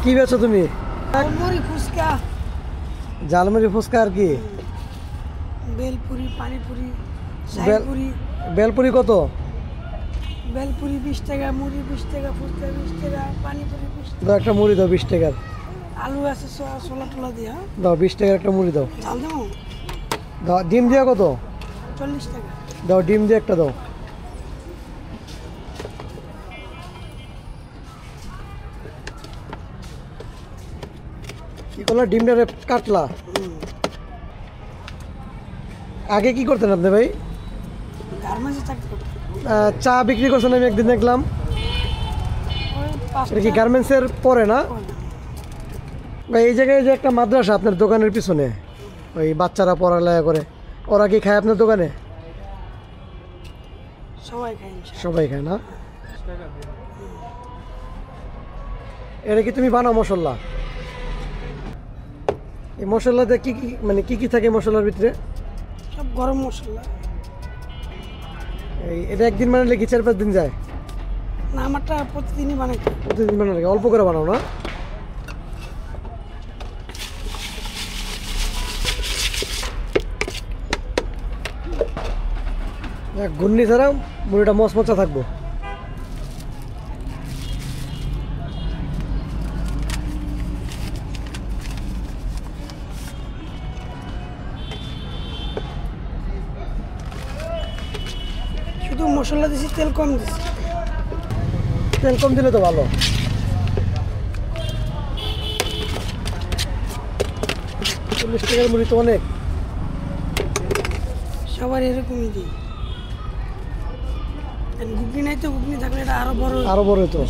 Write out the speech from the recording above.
কি বেছো তুমি? ঝালমুড়ি ফুচকা, ঝালমুড়ি ফুচকা আর কি? বেলপুরি, পানিপুরি, শাহীপুরি। বেলপুরি কত? বেলপুরি 20 টাকা, মুড়ি 20 টাকা, ফুচকা 20 টাকা, পানিপুরি 20 টাকা। দাও একটা মুড়ি দাও 20 টাকার। আলু আছে ছোলা টোলা দিয়া। দাও 20 টাকার একটা মুড়ি দাও। ঝাল দেবো দাও ডিম দিয়া কত? 40 টাকা। দাও ডিম দিয়ে একটা দাও। কি করলা? ডিমটা কাটলা? আগে কি করতেন আপনি ভাই? গার্মেন্টসে চাকরি করতাম। চা বিক্রি করছেন আমি একদিন দেখলাম। ওই 5 এটা কি গার্মেন্টসের পরে না ভাই? এই জায়গায় যে একটা মাদ্রাসা আপনার দোকানের পিছনে, ওই বাচ্চারা পড়ালেখা করে, ওরা কি খায় আপনার দোকানে? সবাই খাই ইনশাআল্লাহ। সবাই খায় না? এটা কি তুমি বানাও মশলা? এই মশলাতে কি কি মানে কি কি থাকে মশলার ভিতরে? সব গরম মশলা। এটা একদিন বানালে কি 4-5 দিন যায়? না, আমারটা প্রতিদিনই বানাই। প্রতিদিন বানালে অল্প করে বানাও না? ঘূর্ণি ছাড়া মুড়িটা মচমচা থাকবো। শুধু মশলা দিছি, তেল কম দিছি। তেল কম দিলে তো ভালো। 40 টাকার মুড়ি তো অনেক। সবার এরকমই দিই। ঘুগনি নাই তো, ঘুগনি থাকলে এটা আরো বড়। আরো বড় হতো।